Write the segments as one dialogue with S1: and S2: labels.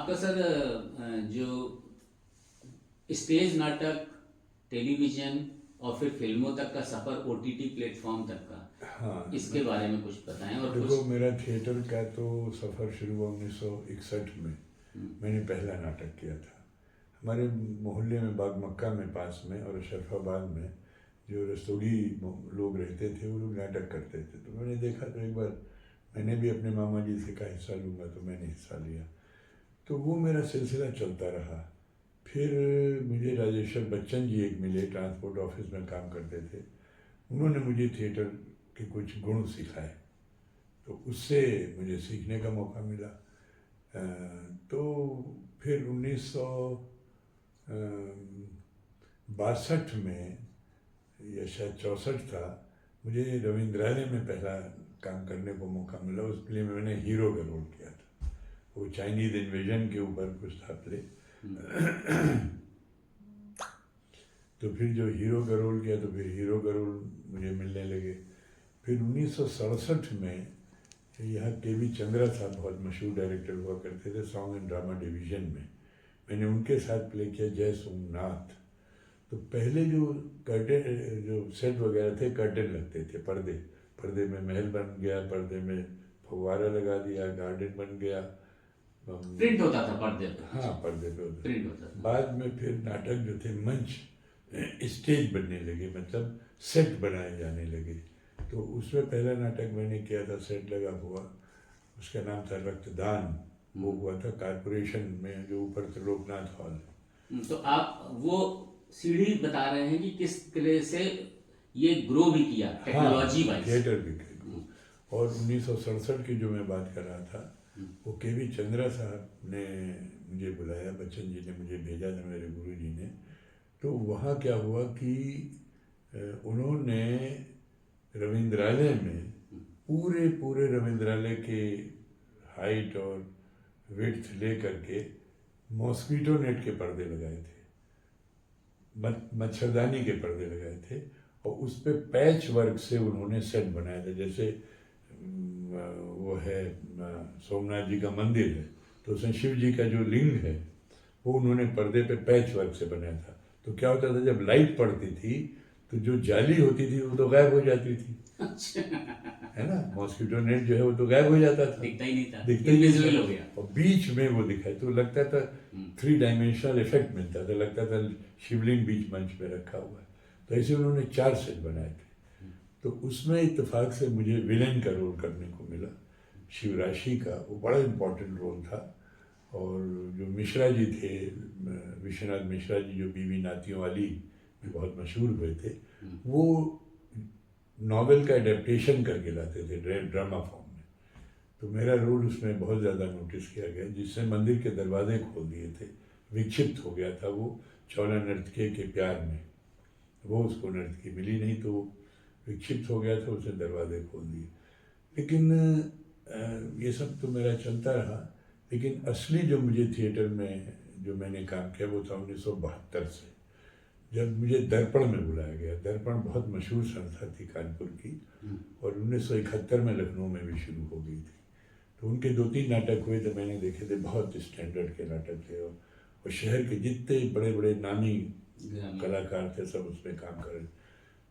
S1: आपका सर जो स्टेज नाटक, टेलीविजन और फिर फिल्मों तक का सफर, ओटीटी प्लेटफॉर्म तक का,
S2: हाँ,
S1: इसके बारे में कुछ बताएं। और
S2: देखो,
S1: कुछ
S2: मेरा थिएटर का तो सफ़र शुरू हुआ 1961 में। मैंने पहला नाटक किया था हमारे मोहल्ले में, बाग मक्का में पास में, और शरफाबाद में जो रस्तोगी लोग रहते थे वो लोग नाटक करते थे। तो मैंने देखा, तो एक बार मैंने भी अपने मामा जी से कहा हिस्सा लूँगा, तो मैंने हिस्सा लिया। तो वो मेरा सिलसिला चलता रहा। फिर मुझे राजेश्वर बच्चन जी एक मिले, ट्रांसपोर्ट ऑफिस में काम करते थे। उन्होंने मुझे थिएटर के कुछ गुण सिखाए, तो उससे मुझे सीखने का मौका मिला। तो फिर 1962 में या शायद 64 था, मुझे रविंद्रालय में पहला काम करने को मौका मिला। उसके लिए मैंने हीरो का रोल किया था। वो चाइनीज इन्वेजन के ऊपर कुछ था प्ले। तो फिर जो हीरो का रोल किया, तो फिर हीरो का रोल मुझे मिलने लगे। फिर 1967 में यहाँ के.वी. चंद्रा साहब बहुत मशहूर डायरेक्टर हुआ करते थे सॉन्ग एंड ड्रामा डिवीज़न में। मैंने उनके साथ प्ले किया जय सोमनाथ। तो पहले जो कर्टेन, जो सेट वगैरह थे, कर्टेन लगते थे, पर्दे। पर्दे में महल बन गया, पर्दे में फव्वारा लगा दिया, गार्डन बन गया।
S1: प्रिंट होता था पर्दे पे।
S2: हाँ, पर्दे पे होता।
S1: प्रिंट होता था।
S2: बाद में फिर नाटक जो थे मंच, स्टेज बनने लगे, मतलब सेट बनाए जाने लगे। तो उसमें पहला नाटक मैंने किया था, सेट लगा हुआ, उसका नाम था रक्तदान। वो हुआ था कारपोरेशन में, जो ऊपर त्रिलोकनाथ हॉल है।
S1: तो आप वो सीढ़ी बता रहे हैं कि किस तरह से ये ग्रो भी किया टेक्नोलॉजी वाइज।
S2: थिएटर भी किया। और 1967 की जो मैं बात कर रहा था, वो के.वी. चंद्रा साहब ने मुझे बुलाया, बच्चन जी ने मुझे भेजा था, मेरे गुरु जी ने। तो वहाँ क्या हुआ कि उन्होंने रविंद्रालय में पूरे रविंद्रालय के हाइट और विड्थ ले करके मॉस्किटो नेट के पर्दे लगाए थे, मच्छरदानी के पर्दे लगाए थे, और उस पर पैच वर्क से उन्होंने सेट बनाया था। जैसे वो है सोमनाथ जी का मंदिर है, तो उसमें शिव जी का जो लिंग है वो उन्होंने पर्दे पे पैच वर्क से बनाया था। तो क्या होता था, जब लाइट पड़ती थी तो जो जाली होती थी वो तो गायब हो जाती थी, है ना। मॉस्किटो नेट जो है वो तो गायब हो जाता था,
S1: दिखता ही नहीं था,
S2: दिखता ही नहीं
S1: इनविजिबल
S2: था।
S1: हो गया।
S2: और बीच में वो दिखाई, तो लगता था 3 डायमेंशनल इफेक्ट मिलता था, लगता था शिवलिंग बीच मंच पे रखा हुआ है। तो ऐसे उन्होंने 4 सेट बनाए थे। तो उसमें इत्तेफाक से मुझे विलेन का रोल करने को मिला, शिवराशि का। वो बड़ा इम्पोर्टेंट रोल था। और जो मिश्रा जी थे, विश्वनाथ मिश्रा जी, जो बीवी नातियों वाली में बहुत मशहूर हुए थे, वो नॉवेल का एडेप्टेशन करके लाते थे ड्रामा फॉर्म में। तो मेरा रोल उसमें बहुत ज़्यादा नोटिस किया गया, जिससे मंदिर के दरवाजे खोल दिए थे। विक्षिप्त हो गया था वो चौला नर्तकी के प्यार में, वो उसको नर्तकी मिली नहीं, तो विक्षिप्त हो गया था, उसने दरवाजे खोल दिए। लेकिन ये सब तो मेरा चलता रहा। लेकिन असली जो मुझे थिएटर में जो मैंने काम किया वो था 1972 से, जब मुझे दर्पण में बुलाया गया। दर्पण बहुत मशहूर संस्था थी कानपुर की, और 1971 में लखनऊ में भी शुरू हो गई थी। तो उनके 2-3 नाटक हुए थे, मैंने देखे थे, बहुत स्टैंडर्ड के नाटक थे। और शहर के जितने बड़े बड़े नामी कलाकार थे सब उसमें काम कर रहे।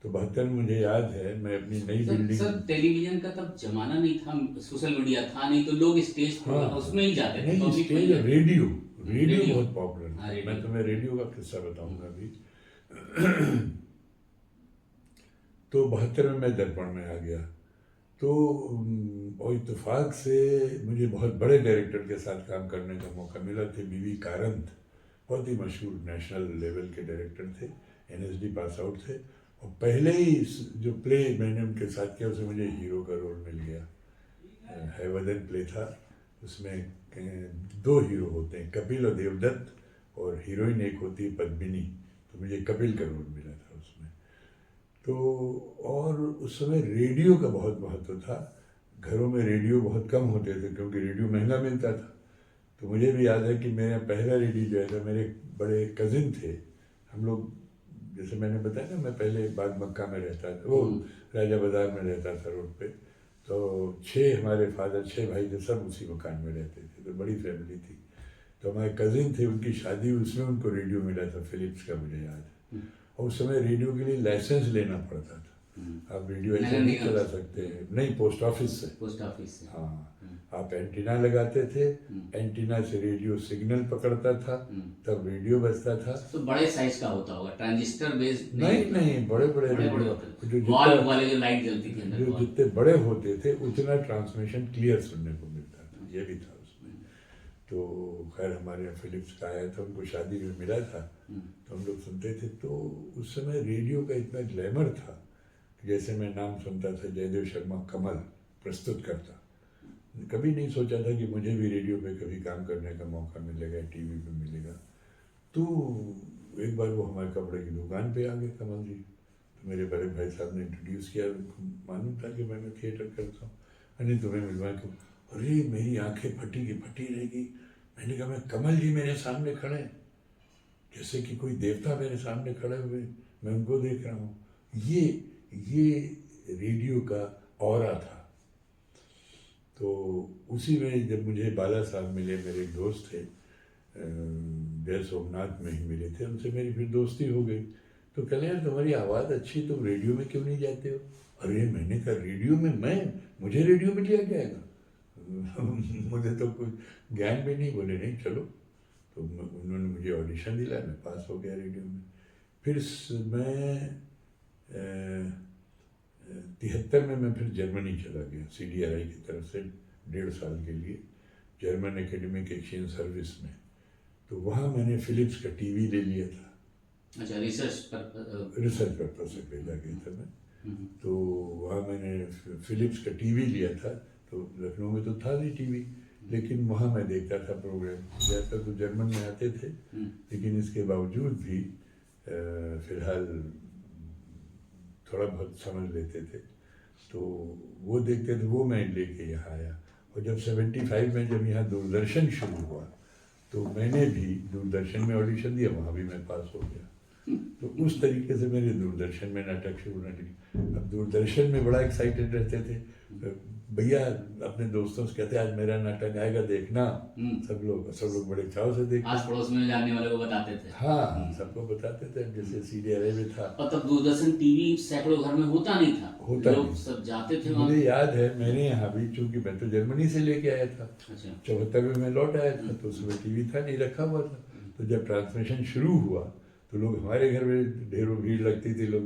S2: तो 72 मुझे याद है, मैं अपनी नई बिल्डिंग।
S1: सर टेलीविजन का तब जमाना नहीं था, सोशल मीडिया था नहीं, तो लोग स्टेज उसमें ही जाते थे।
S2: नहीं, स्टेज, रेडियो बहुत पॉपुलर था।
S1: रेडियो।
S2: मैं तुम्हें रेडियो का किस्सा बताऊंगा अभी। तो 72 में मैं दर्पण में आ गया। तो और इत्तेफाक से मुझे बहुत बड़े डायरेक्टर के साथ काम करने का मौका मिला थे। वी कारंत, बहुत ही मशहूर नेशनल लेवल के डायरेक्टर थे, एनएसडी पास आउट थे। और पहले ही जो प्ले मैंने उनके साथ किया उसमें मुझे हीरो का रोल मिल गया। हैवदन प्ले था, उसमें 2 हीरो होते हैं, कपिल और देवदत्त, और हीरोइन एक होती है पद्मिनी। तो मुझे कपिल का रोल मिला था उसमें। तो और उस समय रेडियो का बहुत महत्व था। घरों में रेडियो बहुत कम होते थे क्योंकि रेडियो महंगा मिलता था। तो मुझे भी याद है कि मेरा पहला रेडियो जो है, मेरे बड़े कज़िन थे, हम लोग, जैसे मैंने बताया ना, मैं पहले बाग मक्का में रहता था, वो राजा बाज़ार में रहता था रोड पे। तो 6 हमारे फादर, 6 भाई थे, सब उसी मकान में रहते थे, तो बड़ी फैमिली थी। तो हमारे कजिन थे, उनकी शादी, उसमें उनको रेडियो मिला था फिलिप्स का, मुझे याद है। और उस समय रेडियो के लिए लाइसेंस लेना पड़ता था। आप रेडियो ऐसे नहीं चला सकते, नहीं, पोस्ट ऑफिस से।
S1: पोस्ट ऑफिस से।
S2: हाँ, आप एंटीना लगाते थे, एंटीना से रेडियो सिग्नल पकड़ता था, तब रेडियो बजता था।
S1: तो बड़े साइज का होता होगा, ट्रांजिस्टर बेस्ड
S2: नहीं नहीं, बड़े बड़े
S1: बड़े
S2: रेडियो,
S1: होते
S2: जो
S1: वॉल
S2: जितना
S1: वाले जो लाइट जलती थी अंदर,
S2: जो
S1: वॉल।
S2: जितने बड़े होते थे उतना ट्रांसमिशन क्लियर सुनने को मिलता था, ये भी था उसमें। तो खैर हमारे यहाँ फिलिप्स का आया था, उनको शादी में मिला था, तो हम लोग सुनते थे। तो उस समय रेडियो का इतना ग्लैमर था, जैसे मैं नाम सुनता था जयदेव शर्मा कमल प्रस्तुत करता, कभी नहीं सोचा था कि मुझे भी रेडियो पे कभी काम करने का मौका मिलेगा, टीवी पे मिलेगा। तो एक बार वो हमारे कपड़े की दुकान पे आ गए कमल जी, तो मेरे बड़े भाई साहब ने इंट्रोड्यूस किया, मालूम था कि मैंने थिएटर करता हूँ। अरे तुम्हें मिलवा के, अरे मेरी आंखें फटी की फटी रहेगी। मैंने कहा मैं कमल जी मेरे सामने खड़े, जैसे कि कोई देवता मेरे सामने खड़े हुए, मैं उनको देख रहा हूँ। ये रेडियो का ऑरा था। तो उसी में जब मुझे बाला साहब मिले, मेरे एक दोस्त थे, जय सोमनाथ में ही मिले थे, उनसे मेरी फिर दोस्ती हो गई। तो कहले यार तुम्हारी आवाज़ अच्छी, तुम रेडियो में क्यों नहीं जाते हो? अरे मैंने कहा रेडियो में, मुझे रेडियो में लिया जाएगा? मुझे तो कुछ ज्ञान भी नहीं। बोले नहीं चलो। तो उन्होंने मुझे ऑडिशन दिलाया, मैं पास हो गया रेडियो में। फिर मैं 73 में मैं फिर जर्मनी चला गया, CDRI की तरफ से 1.5 साल के लिए, जर्मन एकेडमिक एक्सचेंज सर्विस में। तो वहाँ मैंने फिलिप्स का टीवी ले लिया था।
S1: अच्छा,
S2: रिसर्च पर्पज से भेजा गया था मैं। तो वहाँ मैंने फिलिप्स का टीवी लिया था। तो लखनऊ में तो था नहीं टीवी, लेकिन वहाँ मैं देखता था प्रोग्राम। ज़्यादातर तो जर्मन में आते थे, लेकिन इसके बावजूद भी फिलहाल थोड़ा बहुत समझ लेते थे, तो वो देखते थे। वो मैं लेके यहाँ आया। और जब 75 में जब यहाँ दूरदर्शन शुरू हुआ, तो मैंने भी दूरदर्शन में ऑडिशन दिया, वहाँ भी मैं पास हो गया। तो उस तरीके से मेरे दूरदर्शन में नाटक शुरू होने लगे। अब दूरदर्शन में बड़ा एक्साइटेड रहते थे भैया, अपने दोस्तों से कहते आज मेरा नाटक आएगा देखना। सब लोग बड़े चाव से देखते,
S1: आस पड़ोस में जानने वाले को बताते थे।
S2: हाँ, सबको बताते थे। जैसे CDRI में था,
S1: और तब दूरदर्शन टीवी सैकड़ों घर में होता नहीं था, लोग सब जाते थे वहाँ।
S2: मुझे याद है मेरे यहाँ भी, चूंकि मैं तो जर्मनी से लेके आया था,
S1: अच्छा।
S2: 74 में मैं लौट आया था, तो उसमें टीवी था नहीं, रखा हुआ था। तो जब ट्रांसमिशन शुरू हुआ तो लोग, हमारे घर में ढेरों भीड़ लगती थी, लोग